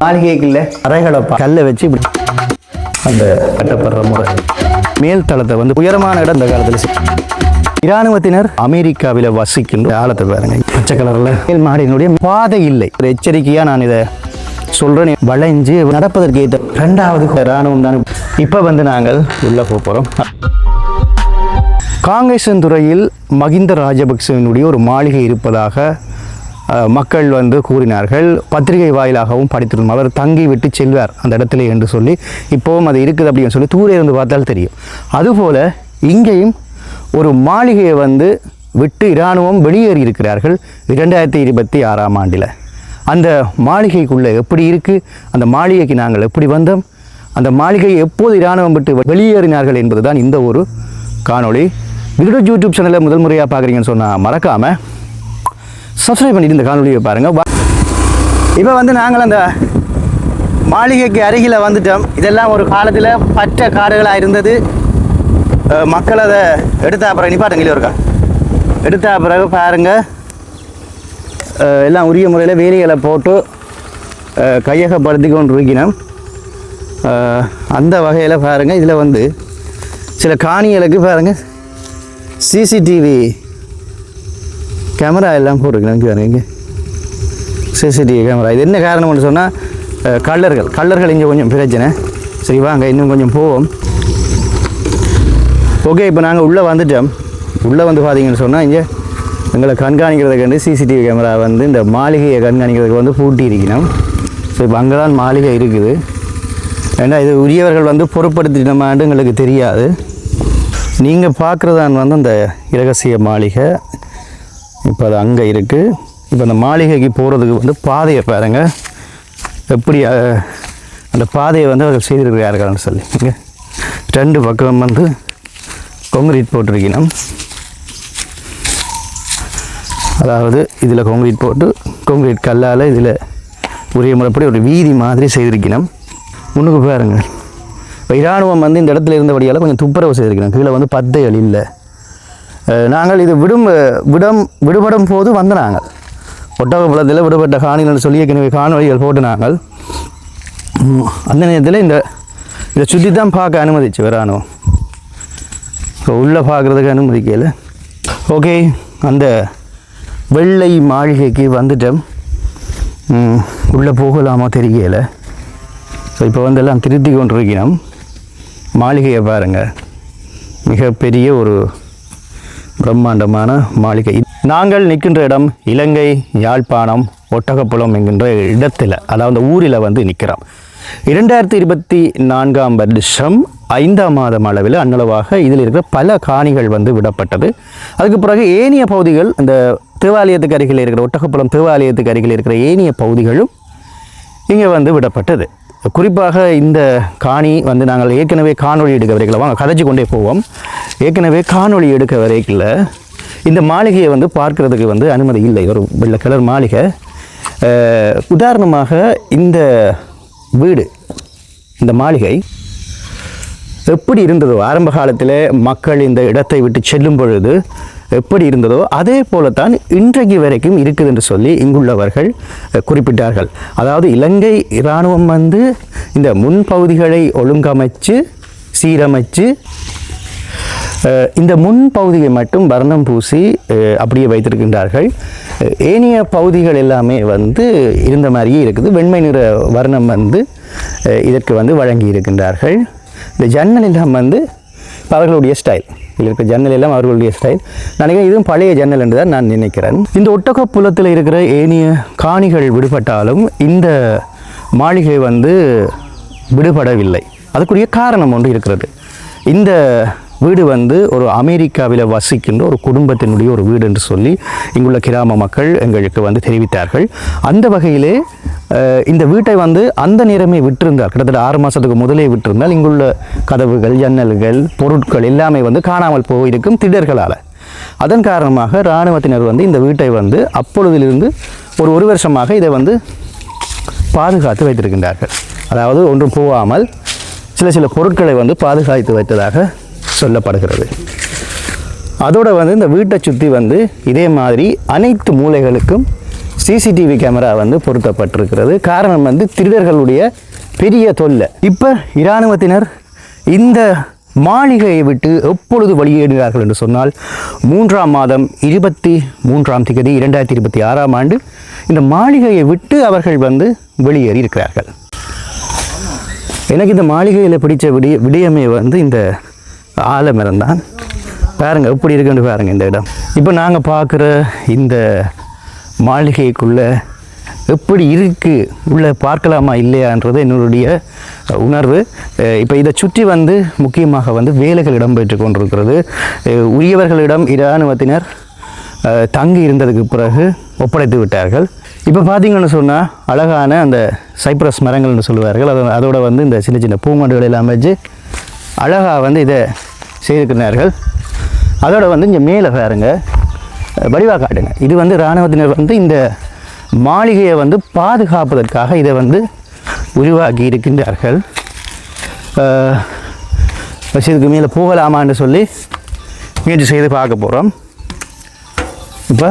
மாளிகைக்குள்ள அறைகளை கல்லை வச்சு இப்படி அந்த கட்டப்படுற முறை மேல் தளத்தை வந்து உயரமான இடம் இந்த காலத்தில் இராணுவத்தினர் அமெரிக்காவில் வசிக்கின்ற ஆழத்தை பாருங்க. பச்சை கலர்ல மேல் மாடியினுடைய பாதை இல்லை. ஒரு எச்சரிக்கையா நான் இதை சொல்றேன். வளைஞ்சு நடப்பதற்கு ஏற்ற இரண்டாவது இராணுவம் தான். இப்ப வந்து நாங்கள் உள்ள போறோம். காங்கேசன் துறையில் மகிந்த ராஜபக்சவினுடைய ஒரு மாளிகை இருப்பதாக மக்கள் வந்து கூறினார்கள். பத்திரிகை வாயிலாகவும் படித்திருந்தோம். அவர் தங்கி விட்டு செல்வார் அந்த இடத்துல என்று சொல்லி இப்போவும் அது இருக்குது அப்படின்னு சொல்லி தூரே இருந்து பார்த்தால் தெரியும். அதுபோல் இங்கேயும் ஒரு மாளிகையை வந்து விட்டு இராணுவம் வெளியேறி இருக்கிறார்கள் 2026ஆம் ஆண்டில். அந்த மாளிகைக்குள்ளே எப்படி இருக்குது, அந்த மாளிகைக்கு நாங்கள் எப்படி வந்தோம், அந்த மாளிகையை எப்போது இராணுவம் விட்டு வெளியேறினார்கள் என்பது தான் இந்த ஒரு காணொளி. விகட யூடியூப் சேனலில் முதல் முறையாக பார்க்குறீங்கன்னு சொன்னால் மறக்காமல் சப்ஸ்கிரைப் பண்ணிட்டு இந்த காணொலியை பாருங்கள். இப்போ வந்து நாங்கள் அந்த மாளிகைக்கு அருகில் வந்துட்டோம். இதெல்லாம் ஒரு காலத்தில் பச்சை காடுகளாக இருந்தது. மக்கள் அதை எடுத்த பிறகு நிப்பாட்டுங்களே இருக்கா எடுத்த பிறகு பாருங்கள் எல்லாம் உரிய முறையில் வேலிகளை போட்டு கையகப்படுத்தி கொண்டு இருக்கணும். அந்த வகையில் பாருங்கள் இதில் வந்து சில காணிகளுக்கு பாருங்கள் சிசிடிவி கேமரா எல்லாம் போட்டுருக்கணும். இங்கே பாருங்க, சிசிடிவி கேமரா. இது என்ன காரணம்னு சொன்னால் கள்ளர்கள் இங்கே கொஞ்சம் பிரச்சனை. சரி வாங்க இன்னும் கொஞ்சம் போவோம். ஓகே, இப்போ நாங்கள் உள்ளே வந்துட்டோம். உள்ளே வந்து பார்த்தீங்கன்னு சொன்னால் இங்கே எங்களை கண்காணிக்கிறதுக்கு வந்து சிசிடிவி கேமரா வந்து இந்த மாளிகையை கண்காணிக்கிறதுக்கு வந்து பூட்டி இருக்கணும். ஸோ இப்போ அங்கே தான் மாளிகை இருக்குது. ஏன்னா இது உரியவர்கள் வந்து பொறுப்படுத்தினமான்னு எங்களுக்கு தெரியாது. நீங்கள் பார்க்குறதான் வந்து அந்த இரகசிய மாளிகை. இப்போ அது அங்கே இருக்குது. இப்போ அந்த மாளிகைக்கு போகிறதுக்கு வந்து பாதையை பாருங்கள் எப்படி அந்த பாதையை வந்து அவர்கள் செய்திருக்கிறார்கள்னு சொல்லி. இங்கே 2 பக்கம் வந்து கான்கிரீட் போட்டிருக்கணும். அதாவது இதில் கான்கிரீட் போட்டு கான்கிரீட் கல்லால் இதில் உரிய முறைப்படி ஒரு வீதி மாதிரி செய்திருக்கணும். முன்னுக்கு பாருங்கள், இப்போ இராணுவம் வந்து இந்த இடத்துல இருந்தபடியால் கொஞ்சம் துப்புரவு செய்திருக்கணும். கீழே வந்து பத்தைகள் இல்லை. நாங்கள் இது விடுபடும் போது வந்து நாங்கள் ஒட்டகப்புலத்தில் விடுபட்ட காணிகள்னு சொல்லி ஏற்கனவே காணொலிகள் போட்டு நாங்கள் அந்த நேரத்தில் இதை சுற்றி தான் பார்க்க அனுமதிச்சு இராணுவம். ஸோ உள்ளே பார்க்குறதுக்கு அனுமதிக்கல. ஓகே, அந்த வெள்ளை மாளிகைக்கு வந்துட்டோம். உள்ளே போகலாமா தெரியல. ஸோ இப்போ வந்து எல்லாம் திருத்தி கொண்டிருக்கிறோம். மாளிகையை பாருங்கள், மிகப்பெரிய ஒரு பிரம்மாண்டமான மாளிகை. நாங்கள் நிற்கின்ற இடம் இலங்கை யாழ்ப்பாணம் ஒட்டகப்புலம் என்கின்ற இடத்தில், அதாவது ஊரில் வந்து நிற்கிறோம். 2024ஆம் வருஷம் 5ஆம் மாதம் அளவில் அன்னளவாக இதில் இருக்கிற பல காணிகள் வந்து விடப்பட்டது. அதுக்கு பிறகு ஏனைய பகுதிகள், இந்த தேவாலயத்துக்கு அருகில் இருக்கிற ஒட்டகப்புலம் தேவாலயத்துக்கு அருகில் இருக்கிற ஏனைய பகுதிகளும் இங்கே வந்து விடப்பட்டது. குறிப்பாக இந்த காணி வந்து நாங்கள் ஏற்கனவே காணொளி எடுக்க வரைக்கல, வாங்க கதைச்சி கொண்டே போவோம். ஏற்கனவே காணொளி எடுக்க வரைக்கல இந்த மாளிகையை வந்து பார்க்குறதுக்கு வந்து அனுமதி இல்லை. ஒரு வெள்ளை கலர் மாளிகை. உதாரணமாக இந்த வீடு, இந்த மாளிகை எப்படி இருந்ததோ ஆரம்ப காலத்தில் மக்கள் இந்த இடத்தை விட்டு செல்லும் பொழுது எப்படி இருந்ததோ அதே போலத்தான் இன்றைக்கு வரைக்கும் இருக்குது என்று சொல்லி இங்குள்ளவர்கள் குறிப்பிட்டார்கள். அதாவது இலங்கை இராணுவம் வந்து இந்த முன்பகுதிகளை ஒழுங்கமைச்சு சீரமைச்சு இந்த முன்பகுதியை மட்டும் வர்ணம் பூசி அப்படியே வைத்திருக்கின்றார்கள். ஏனைய பகுதிகள் எல்லாமே வந்து இருந்த மாதிரியே இருக்குது. வெண்மை நிற வர்ணம் வந்து இதற்கு வந்து வழங்கி இருக்கின்றார்கள். இந்த ஜன்னல் எல்லாம் வந்து அவர்களுடைய ஸ்டைல், இதில் இருக்கிற ஜன்னல் எல்லாம் அவர்களுடைய ஸ்டைல். நினைக்கிறேன் இதுவும் பழைய ஜன்னல் என்று தான் நான் நினைக்கிறேன். இந்த ஒட்டகப்புலத்தில் இருக்கிற ஏனைய காணிகள் விடுபட்டாலும் இந்த மாளிகை வந்து விடுபடவில்லை. அதுக்குரிய காரணம் ஒன்று இருக்கிறது. இந்த வீடு வந்து ஒரு அமெரிக்காவில் வசிக்கின்ற ஒரு குடும்பத்தினுடைய ஒரு வீடு என்று சொல்லி இங்குள்ள கிராம மக்கள் எங்களுக்கு வந்து தெரிவித்தார்கள். அந்த வகையிலே இந்த வீட்டை வந்து அந்த நேரமே விட்டிருந்தால், கிட்டத்தட்ட 6 மாதத்துக்கு முதலே விட்டிருந்தால் இங்குள்ள கதவுகள் ஜன்னல்கள் பொருட்கள் எல்லாமே வந்து காணாமல் போயிருக்கும் திடர்களால். அதன் காரணமாக இராணுவத்தினர் வந்து இந்த வீட்டை வந்து அப்பொழுதிலிருந்து ஒரு வருஷமாக இதை வந்து பாதுகாத்து வைத்திருக்கின்றார்கள். அதாவது ஒன்றும் போகாமல் சில பொருட்களை வந்து பாதுகாத்து வைத்ததாக சொல்லப்படுகிறது. அதோடு வந்து இந்த வீட்டை சுற்றி வந்து இதே மாதிரி அனைத்து மூலைகளுக்கும் சிசிடிவி கேமரா வந்து பொருத்தப்பட்டிருக்கிறது. காரணம் வந்து திருடர்களுடைய பெரிய தொல்லை. இப்போ இராணுவத்தினர் இந்த மாளிகையை விட்டு எப்பொழுது வெளியேறுகிறார்கள் என்று சொன்னால் 3ஆம் மாதம் 23ஆம் தேதி 2026ஆம் ஆண்டு இந்த மாளிகையை விட்டு அவர்கள் வந்து வெளியேறி இருக்கிறார்கள். எனக்கு இந்த மாளிகையில் பிடிச்ச விடயமே வந்து இந்த ஆலமரம் தான். பாருங்கள் எப்படி இருக்குன்னு பாருங்கள் இந்த இடம். இப்போ நாங்கள் பார்க்குற இந்த மாளிகைக்குள்ளே எப்படி இருக்குது உள்ளே பார்க்கலாமா இல்லையான்றது என்னுடைய உணர்வு. இப்போ இதை சுற்றி வந்து முக்கியமாக வந்து வேலைகள் இடம்பெற்று கொண்டிருக்கிறது. உரியவர்களிடம் இராணுவத்தினர் தங்கி இருந்ததுக்கு பிறகு ஒப்படைத்து விட்டார்கள். இப்போ பார்த்தீங்கன்னு சொன்னால் அழகான அந்த சைப்ரஸ் மரங்கள்னு சொல்லுவார்கள். அதோட வந்து இந்த சின்ன சின்ன பூங்கொண்டுகள் எல்லாம் வச்சு அழகாக வந்து இதை செய்திருக்கிறார்கள். அதோட வந்து இங்கே மேலே பாருங்க வடிவாக காட்டுங்க. இது வந்து இராணுவத்தினர் வந்து இந்த மாளிகையை வந்து பாதுகாப்பதற்காக இதை வந்து உருவாக்கி இருக்கின்றார்கள். இதுக்கு மேலே போகலாமான்னு சொல்லி முயற்சி செய்து பார்க்க போகிறோம். இப்போ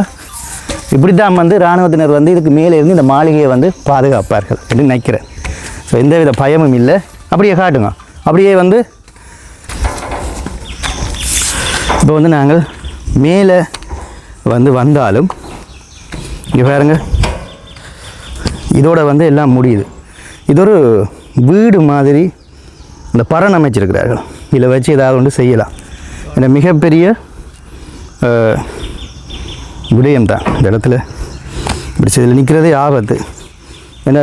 இப்படி தான் வந்து இராணுவத்தினர் வந்து இதுக்கு மேலே இருந்து இந்த மாளிகையை வந்து பாதுகாப்பார்கள் என்று நினைக்கிறேன். ஸோ எந்தவித பயமும் இல்லை. அப்படியே காட்டுங்க. அப்படியே வந்து இப்போ வந்து நாங்கள் மேலே வந்து வந்தாலும் இங்கே பாருங்க இதோட வந்து எல்லாம் முடியுது. இது ஒரு வீடு மாதிரி இந்த பரண் அமைச்சிருக்கிறார்கள். இதில் வச்சு ஏதாவது ஒன்று செய்யலாம். இந்த மிகப்பெரிய விடயம் தான் இந்த இடத்துல. இப்படி இதில் நிற்கிறதே ஆபத்து. ஏன்னா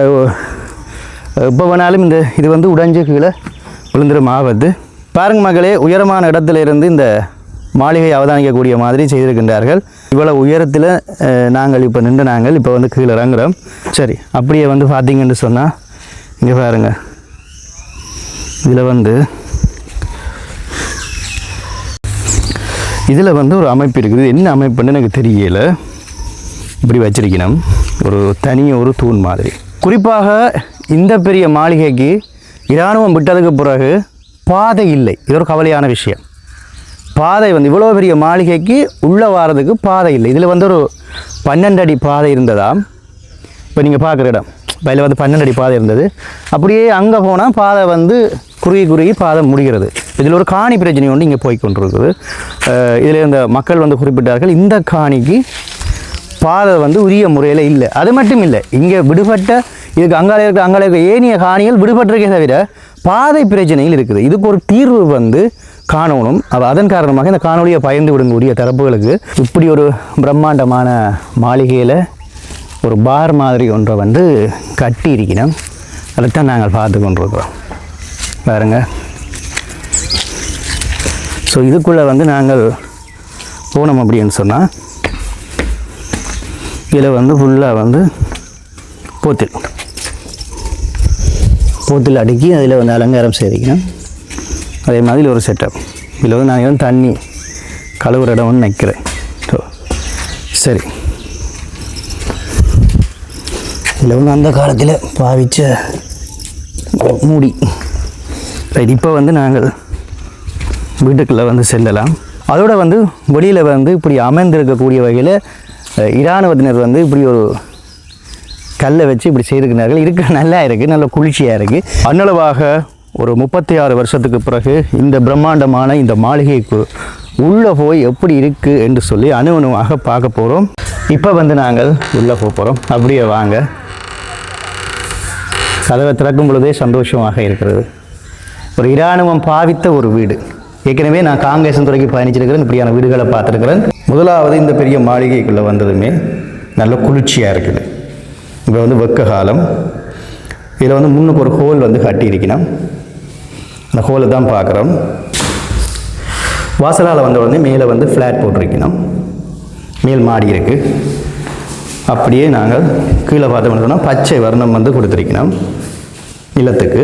எப்போ வேணாலும் இது வந்து உடைஞ்சு கீழே விழுந்துடும் ஆபத்து. பாருங்க மகளே, உயரமான இடத்துல இருந்து இந்த மாளிகை அவதானிக்கக்கூடிய மாதிரி செய்திருக்கின்றார்கள். இவ்வளோ உயரத்தில் நாங்கள் இப்போ நாங்கள் இப்போ வந்து கீழே இறங்குறோம். சரி, அப்படியே வந்து பார்த்தீங்கன்னு சொன்னால் இங்கே பாருங்க இதில் வந்து ஒரு அமைப்பு இருக்குது. என்ன அமைப்புன்னு எனக்கு தெரியல. இப்படி வச்சிருக்கணும் ஒரு ஒரு தூண் மாதிரி. குறிப்பாக இந்த பெரிய மாளிகைக்கு இராணுவம் விட்டதுக்கு பிறகு பாதை இல்லை. இது ஒரு கவலையான விஷயம். பாதை வந்து இவ்வளோ பெரிய மாளிகைக்கு உள்ளே வாரதுக்கு பாதை இல்லை. இதில் வந்து ஒரு 12 அடி பாதை இருந்ததாம். இப்போ நீங்கள் பார்க்குற இடம் இதில் வந்து 12 அடி பாதை இருந்தது. அப்படியே அங்கே போனால் பாதை வந்து குறுகி பாதை முடிகிறது. இதில் ஒரு காணி பிரச்சனை ஒன்று இங்கே போய் கொண்டிருக்குது. இதில் இந்த மக்கள் வந்து குறிப்பிட்டார்கள் இந்த காணிக்கு பாதை வந்து உரிய முறையில் இல்லை. அது மட்டும் இல்லை, இங்கே விடுபட்ட இதுக்கு அங்காலே இருக்க ஏனைய காணிகள் விடுபட்டிருக்கே தவிர பாதை பிரச்சனையில் இருக்குது. இதுக்கு ஒரு தீர்வு வந்து காணணும். அதன் காரணமாக இந்த காணொலியை பயந்து விடக்கூடிய தரப்புகளுக்கு இப்படி ஒரு பிரம்மாண்டமான மாளிகையில் ஒரு பார் மாதிரி ஒன்றை வந்து கட்டி இருக்கணும். அதைத்தான் நாங்கள் பார்த்து கொண்டிருக்கிறோம். பாருங்க. ஸோ இதுக்குள்ளே வந்து நாங்கள் போனோம் அப்படின்னு சொன்னால் இதில் வந்து ஃபுல்லாக வந்து போத்தில் அடுக்கி அதில் வந்து அலங்காரம் செய்திக்கணும். அதே மாதிரி ஒரு செட்டப். இதில் வந்து நான் வந்து தண்ணி கழுவுற இடம் வந்து நிற்கிறேன். ஸோ சரி, இதில் வந்து அந்த காலத்தில் பாவிச்ச மூடி. ரைட், இப்போ வந்து நாங்கள் வீட்டுக்குள்ளே வந்து செல்லலாம். அதோட வந்து வெளியில் வந்து இப்படி அமர்ந்திருக்கக்கூடிய வகையில் இராணுவத்தினர் வந்து இப்படி ஒரு கல்லை வச்சு இப்படி செய்திருக்கிறார்கள். நல்லா இருக்குது, நல்ல குளிர்ச்சியாக இருக்குது. அன்னளவாக ஒரு 36 வருஷத்துக்கு பிறகு இந்த பிரம்மாண்டமான இந்த மாளிகைக்கு உள்ளே போய் எப்படி இருக்குது என்று சொல்லி அணுவணுவாக பார்க்க போகிறோம். இப்போ வந்து நாங்கள் உள்ளே போகிறோம். அப்படியே வாங்க. கதவை திறக்கும் பொழுதே சந்தோஷமாக இருக்கிறது. ஒரு இராணுவம் பாவித்த ஒரு வீடு. ஏற்கனவே நான் காங்கேசன் துறைக்கு பயணிச்சிருக்கிறேன். இப்படியான வீடுகளை பார்த்துருக்கிறேன். முதலாவது இந்த பெரிய மாளிகைக்குள்ளே வந்ததுமே நல்ல குளிர்ச்சியாக இருக்குது. இப்போ வந்து வெக்க காலம். இதில் வந்து முன்னுக்கு ஒரு ஹோல் வந்து கட்டி இருக்கணும். அந்த ஹோலை தான் பார்க்குறோம். வாசலால் வந்த உடனே மேலே வந்து ஃப்ளாட் போட்டிருக்கணும். மேல் மாடி இருக்குது. அப்படியே நாங்கள் கீழே பார்த்தோம்னு சொன்னால் பச்சை வர்ணம் வந்து கொடுத்துருக்கணும் நிலத்துக்கு.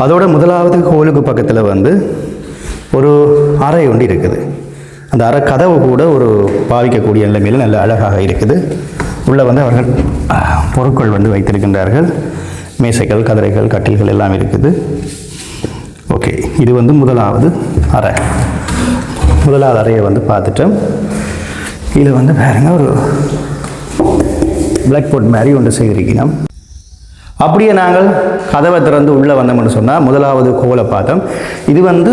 அதோட முதலாவது ஹோலுக்கு பக்கத்தில் வந்து ஒரு அறை ஒன்று இருக்குது. அந்த அறை கதவு கூட ஒரு பாவிக்கக்கூடிய நிலைமையில் நல்ல அழகாக இருக்குது. உள்ளே வந்து அவர்கள் பொருட்கள் வந்து வைத்திருக்கின்றார்கள். மேசைகள், கதிரைகள், கட்டில்கள் எல்லாம் இருக்குது. ஓகே, இது வந்து முதலாவது அறை. முதலாவது அறையை வந்து பார்த்துட்டோம். இதில் வந்து பாருங்க ஒரு பிளாக் போர்ட் மாதிரி ஒன்று செய்திருக்கணும். அப்படியே நாங்கள் கதவை திறந்து உள்ளே வந்தோம்னு சொன்னால் முதலாவது ஹோலை பார்த்தோம். இது வந்து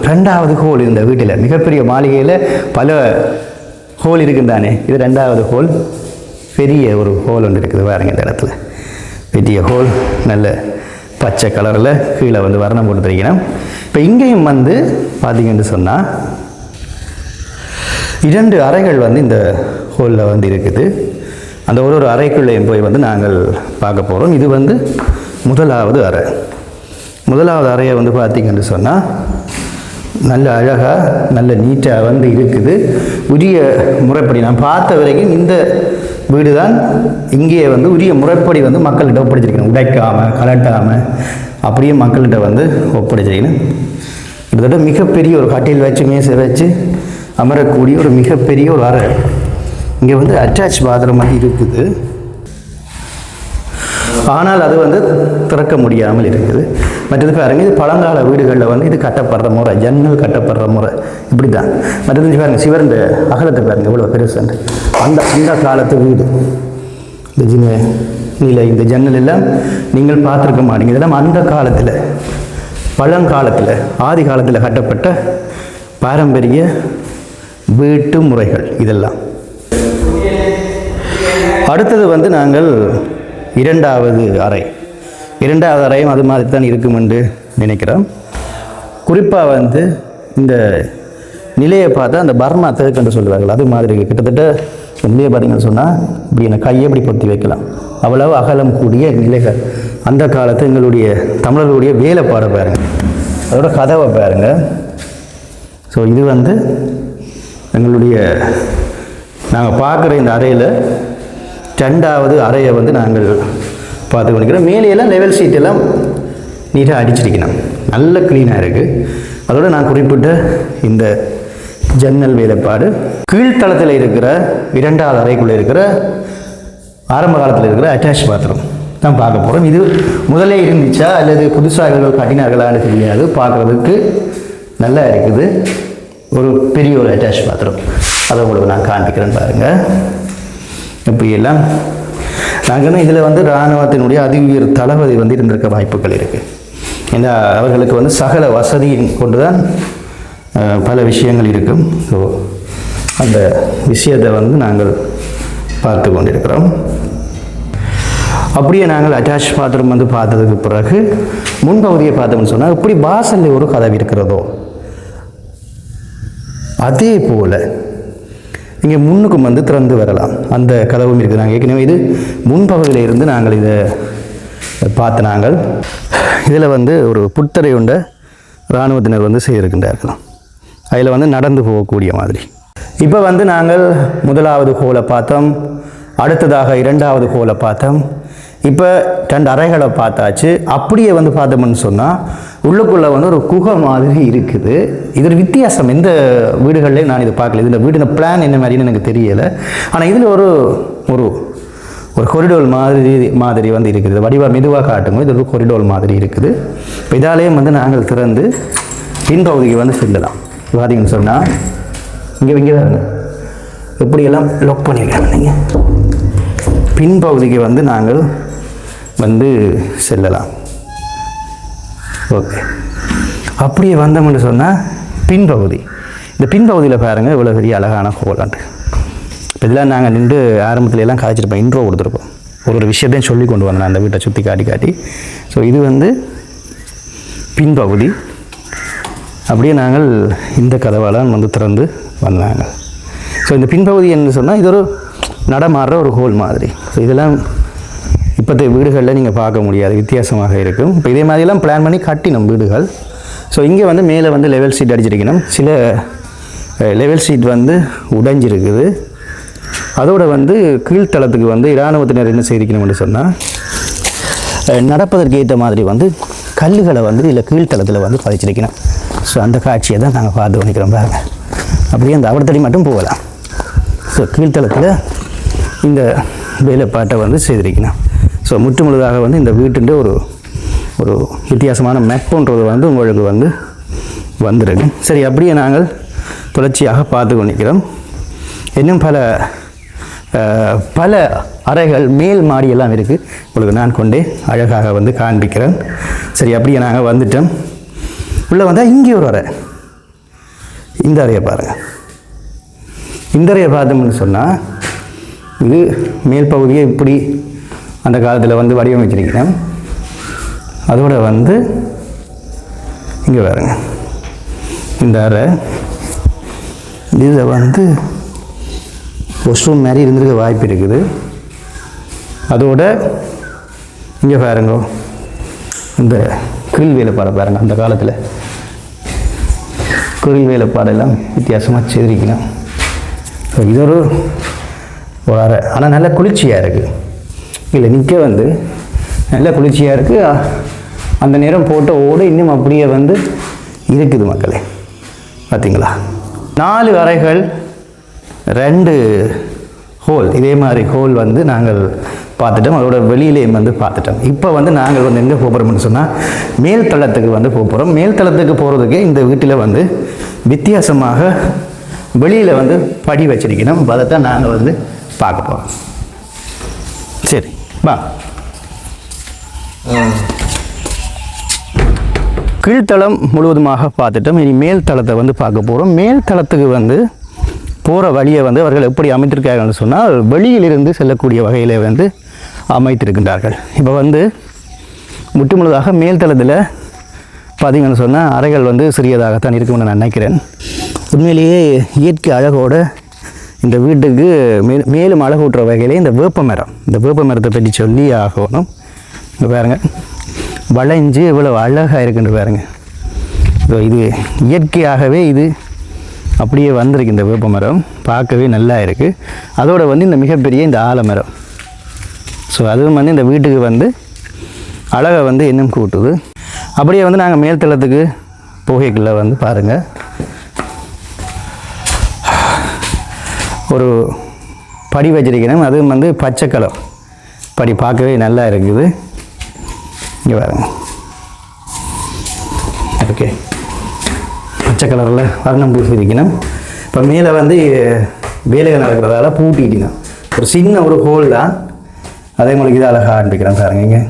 2வது ஹோல். இந்த வீட்டில் மிகப்பெரிய மாளிகையில் பல ஹோல் இருக்குந்தானே, இது 2வது ஹோல். பெரிய ஒரு ஹோல் ஒன்று இருக்குது பாருங்க. இந்த இடத்துல பெரிய ஹோல், நல்ல பச்சை கலரில் கீழே வந்து வர்ணம் போட்டு தெரிக்கணும். இப்போ இங்கேயும் வந்து பார்த்தீங்கன்னு சொன்னால் 2 அறைகள் வந்து இந்த ஹோலில் வந்து இருக்குது. அந்த ஒரு அறைக்குள்ளேயும் போய் வந்து நாங்கள் பார்க்க போகிறோம். இது வந்து முதலாவது அறை. முதலாவது அறையை வந்து பார்த்திங்கன்னு சொன்னால் நல்ல அழகாக நல்ல நீட்டாக வந்து இருக்குது. உரிய முறைப்படி நான் பார்த்த வரைக்கும் இந்த வீடு தான் இங்கே வந்து உரிய முறைப்படி வந்து மக்கள்கிட்ட ஒப்படைச்சிருக்கணும். உடைக்காமல் கலட்டாமல் அப்படியே மக்கள்கிட்ட வந்து ஒப்படைச்சிருக்கணும். கிட்டத்தட்ட மிகப்பெரிய ஒரு கட்டில் வச்சு மேசை வச்சு அமரக்கூடிய ஒரு மிகப்பெரிய ஒரு அறை. இங்கே வந்து அட்டாச் பாத்ரூம் மாதிரி இருக்குது. ஆனால் அது வந்து திறக்க முடியாமல் இருக்குது. மற்றது பாருங்க, இது பழங்கால வீடுகளில் வந்து இது கட்டப்படுற முறை, ஜன்னல் கட்டப்படுற முறை இப்படி தான். மற்றது பாருங்க, சிவரண்ட அகலத்தை பாருங்க இவ்வளோ பெருசுண்டு. அந்த காலத்து வீடு. இந்த இந்த ஜன்னல் எல்லாம் நீங்கள் பார்த்துருக்க மாட்டீங்க. இதெல்லாம் அந்த காலத்தில், பழங்காலத்தில், ஆதி காலத்தில் கட்டப்பட்ட பாரம்பரிய வீட்டு முறைகள் இதெல்லாம். அடுத்தது வந்து நாங்கள் 2வது அறை. 2வது அறையும் அது மாதிரி தான் இருக்கும் என்று நினைக்கிறோம். குறிப்பாக வந்து இந்த நிலையை பார்த்தா அந்த பர்மா தேக்கன்று சொல்லுவார்கள், அது மாதிரி கிட்டத்தட்ட நிலையை பார்த்தீங்கன்னு சொன்னால் இப்படி என்ன கையை இப்படி பொத்தி வைக்கலாம், அவ்வளவு அகலம் கூடிய நிலைகள். அந்த காலத்து எங்களுடைய தமிழர்களுடைய வேலைப்பாடை பாருங்கள், அதோட கதவை பாருங்கள். ஸோ இது வந்து எங்களுடைய நாங்கள் பார்க்குற இந்த அறையில் 2வது அறையை வந்து நாங்கள் பார்த்து கொண்டிருக்கிறோம். மேலையெல்லாம் லெவல் சீட்டெல்லாம் நீட்டாக அடிச்சிருக்கணும், நல்ல க்ளீனாக இருக்குது. அதோடு நான் குறிப்பிட்ட இந்த ஜன்னல் வேலைப்பாடு. கீழ்த்தளத்தில் இருக்கிற 2வது அறைக்குள்ளே இருக்கிற ஆரம்ப காலத்தில் இருக்கிற அட்டாச் பாத்ரூம் தான் பார்க்க போகிறோம். இது முதலே இருந்துச்சா அல்லது புதுசாக இவர்கள் கட்டினார்களான்னு தெரியாது. பார்க்குறதுக்கு நல்லா இருக்குது. ஒரு பெரிய ஒரு அட்டாச் பாத்ரூம், அதை உங்களுக்கு நான் காண்பிக்கிறேன்னு பாருங்கள். இப்படியெல்லாம் நாங்கள் இதில் வந்து இராணுவத்தினுடைய அதி உயர் தளபதி வந்து இருந்திருக்க வாய்ப்புகள் இருக்குது. ஏன்னா அவர்களுக்கு வந்து சகல வசதியின் கொண்டு தான் பல விஷயங்கள் இருக்கும். ஸோ அந்த விஷயத்தை வந்து நாங்கள் பார்த்து கொண்டிருக்கிறோம். அப்படியே நாங்கள் அட்டாச் பாத்ரூம் வந்து பார்த்ததுக்கு பிறகு முன்பகுதியை பார்த்தோம்னு சொன்னால் இப்படி வாசலில் ஒரு கதவு இருக்கிறதோ அதே போல் இங்கே முன்னுக்கும் வந்து திறந்து வரலாம், அந்த கதவும் இருக்குது. நாங்கள் ஏற்கனவே இது முன்பகுதியில் இருந்து நாங்கள் இதை பார்த்து நாங்கள் இதில் வந்து ஒரு புத்தரை உண்ட இராணுவத்தினர் வந்து செய்திருக்கின்றார்கள். அதில் வந்து நடந்து போகக்கூடிய மாதிரி. இப்போ வந்து நாங்கள் முதலாவது ஹோலை பார்த்தோம், அடுத்ததாக 2வது ஹோலை பார்த்தோம். இப்போ 2 அறைகளை பார்த்தாச்சு. அப்படியே வந்து பார்த்தோம்னு சொன்னால் உள்ளுக்குள்ளே வந்து ஒரு குகை மாதிரி இருக்குது. இது ஒரு வித்தியாசம். எந்த வீடுகள்லேயும் நான் இதை பார்க்கல. இதில் வீடு பிளான் என்ன மாதிரின்னு எனக்கு தெரியலை. ஆனால் இதில் ஒரு ஒரு ஒரு கொரிடோர் மாதிரி வந்து இருக்குது. வடிவாக மெதுவாக காட்டுங்க. இது ஒரு கொரிடோர் மாதிரி இருக்குது. இப்போ இதாலேயும் வந்து நாங்கள் திறந்து பின்பகுதிக்கு வந்து செல்லலாம். பார்த்தீங்கன்னு சொன்னால் இங்கே தான் எப்படியெல்லாம் லாக் பண்ணியிருக்காங்க. நீங்கள் பின்பகுதிக்கு வந்து நாங்கள் வந்து செல்லலாம். ஓகே, அப்படியே வந்தோம்னு சொன்னால் பின்பகுதி, இந்த பின்பகுதியில் பாருங்கள் இவ்வளோ பெரிய அழகான ஹோலாண்டு. இப்போ இதெல்லாம் நாங்கள் நின்று ஆரம்பத்துல எல்லாம் கதைச்சிருப்போம், இன்ட்ரோ கொடுத்துருப்போம். ஒரு விஷயத்தையும் சொல்லி கொண்டு வந்தேன் அந்த வீட்டை சுற்றி காட்டி. ஸோ இது வந்து பின்பகுதி. அப்படியே நாங்கள் இந்த கதவாலாம் வந்து திறந்து வந்தாங்க. ஸோ இந்த பின்பகுதி என்று சொன்னால் இது ஒரு நடமாடுற ஒரு ஹோல் மாதிரி. ஸோ இதெல்லாம் இப்போத்தைய வீடுகளில் நீங்கள் பார்க்க முடியாது, வித்தியாசமாக இருக்கும். இப்போ இதே மாதிரிலாம் பிளான் பண்ணி கட்டினோம் வீடுகள். ஸோ இங்கே வந்து மேலே வந்து லெவல் சீட் அடிச்சிருக்கணும். சில லெவல் சீட் வந்து உடைஞ்சிருக்குது. அதோடு வந்து கீழ்த்தளத்துக்கு வந்து இராணுவத்தினர் என்ன செய்திருக்கணும்னு சொன்னால் நடப்பதற்கு ஏற்ற மாதிரி வந்து கல்லுகளை வந்து இல்லை கீழ்த்தளத்தில் வந்து பதிச்சிருக்கணும். ஸோ அந்த காட்சியை தான் நாங்கள் பார்த்து பண்ணிக்கிறோம் பாருங்கள். அப்படியே அந்த அவர்த்தடி மட்டும் போகலாம். ஸோ கீழ்த்தளத்தில் இந்த வேலைப்பாட்டை வந்து செய்திருக்கணும். ஸோ முற்றுமுழுதாக வந்து இந்த வீட்டுன்ற ஒரு ஒரு வித்தியாசமான மேப்புன்றது வந்து உங்களுக்கு வந்து வந்துருக்கு. சரி, அப்படியே நாங்கள் தொடர்ச்சியாக பார்த்து கொண்டிருக்கிறோம். இன்னும் பல பல அறைகள் மேல் மாடியெல்லாம் இருக்குது. உங்களுக்கு நான் கொண்டே அழகாக வந்து காண்பிக்கிறேன். சரி, அப்படியே நாங்கள் வந்துட்டோம். உள்ளே வந்தால் இங்கே ஒரு அறை. இந்த அறையை பாருங்கள். இந்த அறையை பார்த்தோம்னு சொன்னால் இது மேல் பகுதியை இப்படி அந்த காலத்தில் வந்து வடிவமைச்சிருக்கிறேன். அதோட வந்து இங்கே பாருங்க, இந்த அறை இதில் வந்து வாஷ்ரூம் மாதிரி இருந்திருக்க வாய்ப்பு இருக்குது. அதோட இங்கே பாருங்க, இந்த கிரில் வேலைப்பாடை பாருங்கள். அந்த காலத்தில் கிரில் வேலைப்பாடெல்லாம் வித்தியாசமாக செய்திருக்கணும். ஸோ இது ஒரு அறை. ஆனால் நல்ல குளிர்ச்சியாக இருக்குது. இல்லை நிற்க வந்து நல்ல குளிர்ச்சியாக இருக்குது. அந்த நேரம் போட்ட ஓடு இன்னும் அப்படியே வந்து இருக்குது மக்களே. பார்த்தீங்களா, 4 அறைகள் 2 ஹோல், இதே மாதிரி ஹோல் வந்து நாங்கள் பார்த்துட்டோம். அதோட வெளியிலேயும் வந்து பார்த்துட்டோம். இப்போ வந்து நாங்கள் வந்து எங்கே போகிறோம்னு சொன்னால் மேல் தளத்துக்கு வந்து போகிறோம். மேல் தளத்துக்கு போகிறதுக்கு இந்த வீட்டில் வந்து வித்தியாசமாக வெளியில் வந்து படி வச்சிருக்கணும். அதைத்தான் நாங்கள் வந்து பார்க்க போகிறோம். சரி வா. கீழ்த்தளம் முழுவதுமாக பார்த்துட்டோம். இனி மேல் தளத்தை வந்து பார்க்க போகிறோம். மேல் தளத்துக்கு வந்து போகிற வழியை வந்து அவர்கள் எப்படி அமைத்திருக்காங்கன்னு சொன்னால் வெளியிலிருந்து செல்லக்கூடிய வகையில் வந்து அமைத்திருக்கின்றார்கள். இப்போ வந்து முற்றுமுழுதாக மேல் தளத்தில் பார்த்திங்கன்னு சொன்னால் அறைகள் வந்து சிறியதாகத்தான் இருக்கும்னு நான் நினைக்கிறேன். உண்மையிலேயே இயற்கை அழகோட இந்த வீட்டுக்கு மேலும் அழகூட்டுற வகையிலே இந்த வேப்ப மரம், இந்த வேப்ப மரத்தை பற்றி சொல்லி ஆகணும். இங்கே பாருங்கள், வளைஞ்சு இவ்வளோ அழகாக இருக்குன்னு பாருங்கள். ஸோ இது இயற்கையாகவே இது அப்படியே வந்திருக்கு. இந்த வேப்ப மரம் பார்க்கவே நல்லா இருக்குது. அதோடு வந்து இந்த மிகப்பெரிய இந்த ஆலமரம், ஸோ அதுவும் வந்து இந்த வீட்டுக்கு வந்து அழகை வந்து இன்னும் கூட்டுது. அப்படியே வந்து நாங்கள் மேல்தளத்துக்கு போகைக்குள்ளே வந்து பாருங்கள், ஒரு படி வச்சிருக்கிறேன். அதுவும் வந்து பச்சை கலர் படி, பார்க்கவே நல்லா இருக்குது. இங்கே பாருங்க, ஓகே, பச்சை கலரில் வர்ணம் பூசிருக்கணும். இப்போ மேலே வந்து வேலைகள் நடக்கிறதால பூட்டிக்கணும். ஒரு சின்ன ஒரு ஹோல் தான், அதே உங்களுக்கு இதை அழகாக ஆரம்பிக்கிறேன் பாருங்க. இங்கே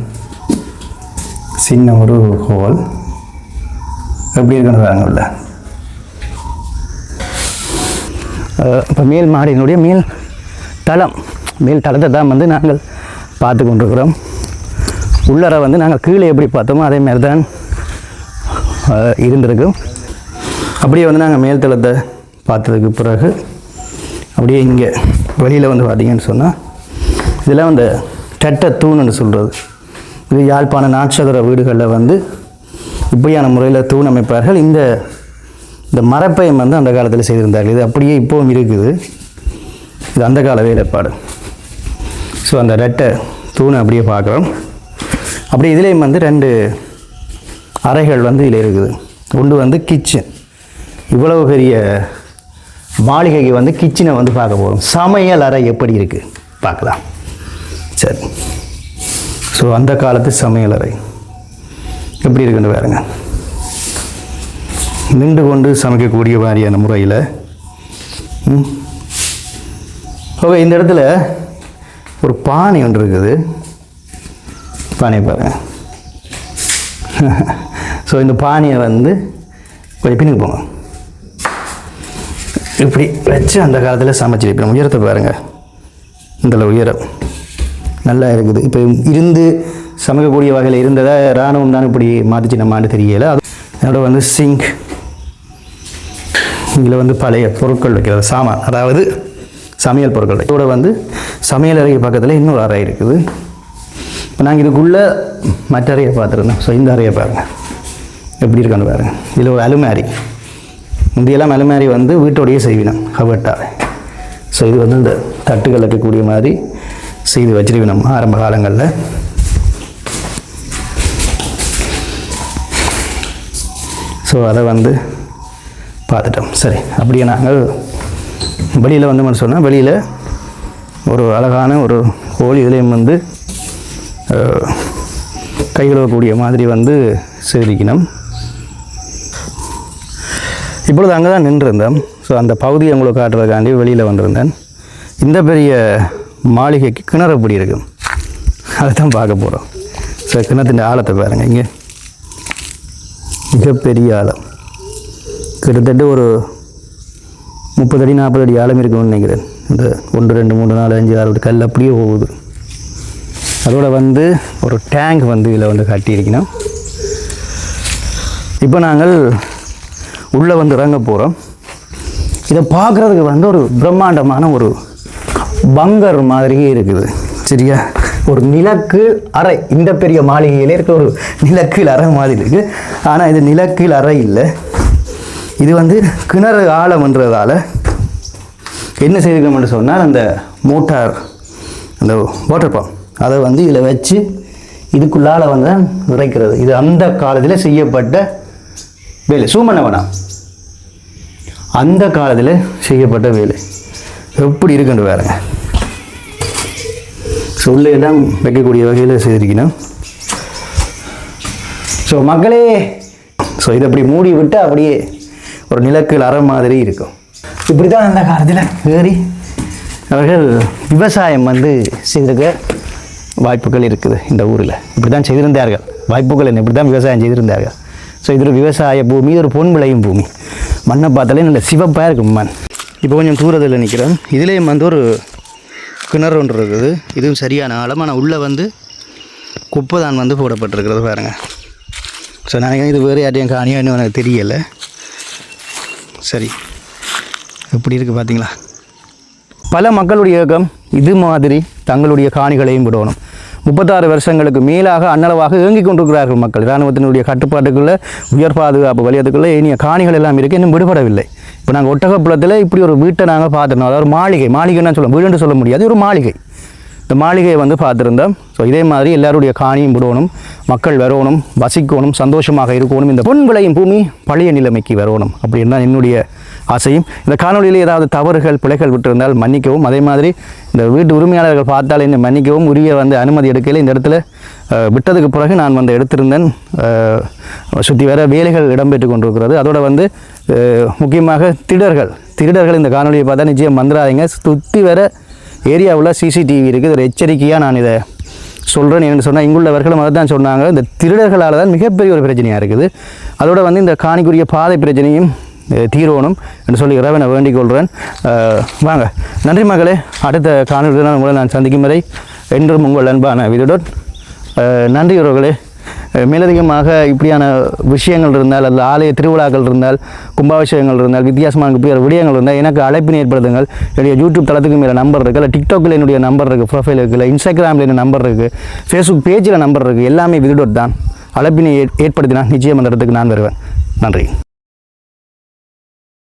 சின்ன ஒரு ஹோல் எப்படி இருக்குன்னு பாருங்க உள்ள. இப்போ மேல் மாடியினுடைய மேல் தளத்தை தான் வந்து நாங்கள் பார்த்து கொண்டிருக்கிறோம். உள்ளற வந்து நாங்கள் கீழே எப்படி பார்த்தோமோ அதே மாதிரி தான் இருந்திருக்கும். அப்படியே வந்து நாங்கள் மேல் தளத்தை பார்த்ததுக்கு பிறகு அப்படியே இங்கே வெளியில் வந்து பார்த்திங்கன்னு சொன்னால் இதெல்லாம் வந்து டெட்ட தூணுன்னு சொல்கிறது. இது யாழ்ப்பாண நாட்சதுர வீடுகளில் வந்து இப்படியான முறையில் தூண் அமைப்பார்கள். இந்த மரப்பயம் வந்து அந்த காலத்தில் செய்திருந்தார்கள். இது அப்படியே இப்போவும் இருக்குது. இது அந்த கால வேலைப்பாடு. ஸோ அந்த ரெட்டை தூணை அப்படியே பார்க்குறோம். அப்படி இதுலேயும் வந்து 2 அறைகள் வந்து இதில் இருக்குது. ஒன்று வந்து கிச்சன். இவ்வளவு பெரிய மாளிகைக்கு வந்து கிச்சனை வந்து பார்க்க போகிறோம். சமையல் அறை எப்படி இருக்குது பார்க்கலாம். சரி, ஸோ அந்த காலத்து சமையல் அறை எப்படி இருக்குன்னு பாருங்க. நின்று கொண்டு சமைக்கக்கூடிய மாதிரியான முறையில். ஓகே, இந்த இடத்துல ஒரு பானை ஒன்று இருக்குது. பானையை பாருங்கள். ஸோ இந்த பானையை வந்து கொஞ்சம் பின்னுக்கு போங்க. இப்படி வச்சு அந்த காலத்தில் சமைச்சிருப்பேன். உயரத்தை பாருங்கள், இதில் உயரம் நல்லா இருக்குது. இப்போ இருந்து சமைக்கக்கூடிய வகையில் இருந்ததை இராணுவம் தான் இப்படி மாற்றிச்சு நம்மான்னு தெரியலை. அதோட வந்து சிங்க், இதில் வந்து பழைய பொருட்கள் வைக்கிறது சாமான், அதாவது சமையல் பொருட்கள். இதோட வந்து சமையல் அறைக்கு பக்கத்தில் இன்னொரு அறை இருக்குது. இப்போ நாங்கள் இதுக்குள்ளே மற்ற அறையை பார்த்துருந்தோம். ஸோ இந்த அறையை பாருங்கள் எப்படி இருக்கான்னு பாருங்கள். இதில் ஒரு அலுமாரி, முந்தியெல்லாம் அலுமாரி வந்து வீட்டோடையே செய்வினோம் கவட்டாக. ஸோ இது வந்து இந்த தட்டுகள் வைக்கக்கூடிய மாதிரி செய்து வச்சிருக்கணும் ஆரம்ப காலங்களில். ஸோ அதை வந்து பார்த்துட்டோம். சரி, அப்படியே நாங்கள் வெளியில் வந்தோம்னு சொன்னால் வெளியில் ஒரு அழகான ஒரு ஹோல், இதுலேயும் வந்து கை கழுவக்கூடிய மாதிரி வந்து செய்திருக்கணும். இப்பொழுது அங்கே தான் நின்றுருந்தேன். ஸோ அந்த பகுதியை உங்களுக்கு காட்டுறதுக்காண்டி வெளியில் வந்திருந்தேன். இந்த பெரிய மாளிகைக்கு கிணறு எப்படி இருக்கும் அதை தான் பார்க்க போகிறோம். ஸோ கிணத்தின் ஆழத்தை பாருங்கள். இங்கே மிகப்பெரிய ஆழம், கிட்டத்தட்ட ஒரு 30 அடி 40 அடி ஆழம் இருக்குன்னு நினைக்கிறேன். இந்த 1 2 3 4 5 6 கல் அப்படியே போகுது. அதோட வந்து ஒரு டேங்க் வந்து இதில் வந்து கட்டியிருக்கணும். இப்போ நாங்கள் உள்ளே வந்து இறங்க போகிறோம். இதை பார்க்குறதுக்கு வந்து ஒரு பிரம்மாண்டமான ஒரு பங்கர் மாதிரியே இருக்குது. சரியா, ஒரு நிலக்கீழ் அறை. இந்த பெரிய மாளிகையில் இருக்க ஒரு நிலக்கீழ் அறை மாதிரி இருக்குது. ஆனால் இது நிலக்கீழ் அறை இல்லை, இது வந்து கிணறு ஆழம்ன்றதால என்ன செய்திருக்கோம்னு சொன்னால் அந்த மோட்டார், அந்த வாட்டர் பம்ப் அதை வந்து இதில் வச்சு இதுக்குள்ளால் வந்து இறைக்கிறது. இது அந்த காலத்தில் செய்யப்பட்ட வேலை. சூமன வேணாம், அந்த காலத்தில் செய்யப்பட்ட வேலை எப்படி இருக்குன்னு வேறுங்க. ஸோ உள்ளே தான் வைக்கக்கூடிய வகையில் செய்திருக்கணும். ஸோ மக்களே, ஸோ இதை அப்படி மூடி விட்டு அப்படியே ஒரு நிலக்கீழ் அறை மாதிரி இருக்கும். இப்படி தான் அந்த காலத்தில் ஏறி அவர்கள் விவசாயம் வந்து செய்திருக்க வாய்ப்புகள் இருக்குது. இந்த ஊரில் இப்படி தான் செய்திருந்தார்கள். வாய்ப்புகள் என்ன, இப்படி தான் விவசாயம் செய்திருந்தார்கள். ஸோ இது ஒரு விவசாய பூமி, இது ஒரு பொன் விளையும் பூமி. மண்ணை பார்த்தாலே நல்ல சிவப்பாக இருக்கும் மண். இப்போ கொஞ்சம் தூரத்தில் நிற்கிறோம். இதுலேயும் வந்து ஒரு கிணறு ஒன்று இருக்குது. இதுவும் சரியான ஆழம். ஆனால் உள்ளே வந்து குப்பை தான் வந்து போடப்பட்டிருக்கிறது பாருங்க. ஸோ நான் இது வேறு யாரையும் காணியோ இன்னும் எனக்கு தெரியலை. சரி, எப்படி இருக்குது பார்த்தீங்களா. பல மக்களுடைய இயக்கம் இது மாதிரி தங்களுடைய காணிகளையும் விடணும். 36 வருஷங்களுக்கு மேலாக அன்னளவாக இயங்கிக் கொண்டிருக்கிறார்கள் மக்கள். இராணுவத்தினுடைய கட்டுப்பாட்டுக்குள்ளே, உயர் பாதுகாப்பு வலயத்துக்குள்ளே இனிய காணிகள் எல்லாம் இருக்குது, இன்னும் விடுபடவில்லை. இப்போ நாங்கள் ஒட்டகப்புலத்தில் இப்படி ஒரு வீட்டை நாங்கள் பார்த்துருந்தோம். அதாவது மாளிகை, மாளிகைன்னு சொல்ல வீடுன்னு சொல்ல முடியாது, ஒரு மாளிகை. இந்த மாளிகையை வந்து பார்த்துருந்தோம். ஸோ இதே மாதிரி எல்லாருடைய காணியும் விடணும், மக்கள் வரணும், வசிக்கணும், சந்தோஷமாக இருக்கணும். இந்த பொன் விளையும் பூமி பழைய நிலைமைக்கு வரணும் அப்படின்னு தான் என்னுடைய ஆசையும். இந்த காணொலியில் ஏதாவது தவறுகள் பிழைகள் விட்டிருந்தால் மன்னிக்கவும். அதே மாதிரி இந்த வீட்டு உரிமையாளர்கள் பார்த்தால் என்ன மன்னிக்கவும். உரிய வந்து அனுமதி எடுக்கையில் இந்த இடத்துல விட்டதுக்கு பிறகு நான் வந்து எடுத்திருந்தேன். சுற்றி வர வேலைகள் இடம்பெற்று கொண்டிருக்கிறது. அதோட வந்து முக்கியமாக திருடர்கள் இந்த காணொலியை பார்த்தா நிச்சயம் வந்துடாதீங்க. சுற்றி வர ஏரியாவில் சிசிடிவி இருக்குது. ஒரு எச்சரிக்கையாக நான் இதை சொல்கிறேன். என்னென்னு சொன்னால் இங்குள்ளவர்களும் அதை தான் சொன்னாங்க. இந்த திருடர்களால் தான் மிகப்பெரிய ஒரு பிரச்சனையாக இருக்குது. அதோட வந்து இந்த காணிக்குரிய பாதை பிரச்சனையும் தீர்வணும் என்று சொல்லி இறைவனை வேண்டிக் கொள்கிறேன். வாங்க, நன்றி மகளே. அடுத்த காணொலியில் உங்களை நான் சந்திக்கும் வரை என்றும் உங்கள் அன்பான விதுடன். நன்றி உறவுகளே. மேலதிகமாக இப்படியான விஷயங்கள் இருந்தால், அல்லது ஆலய திருவிழாக்கள் இருந்தால், கும்பாபிஷேகங்கள் இருந்தால், வித்தியாசமான இப்படி விடயங்கள் இருந்தால் எனக்கு அழைப்பினை ஏற்படுத்துங்கள். என்னுடைய யூடியூப் தளத்துக்கு மேலே நம்பர் இருக்குது, இல்லை டிக்டாக்கில் என்னுடைய நம்பர் இருக்குது, ப்ரொஃபைல் இருக்குது, இல்லை இன்ஸ்டாகிராமில் என்ன நம்பர் இருக்குது, ஃபேஸ்புக் பேஜில் நம்பர் இருக்குது. எல்லாமே விதுடோட் தான். அழைப்பினை ஏற்படுத்தினால் நிச்சயம் அந்த இடத்துக்கு நான் வருவேன். நன்றி.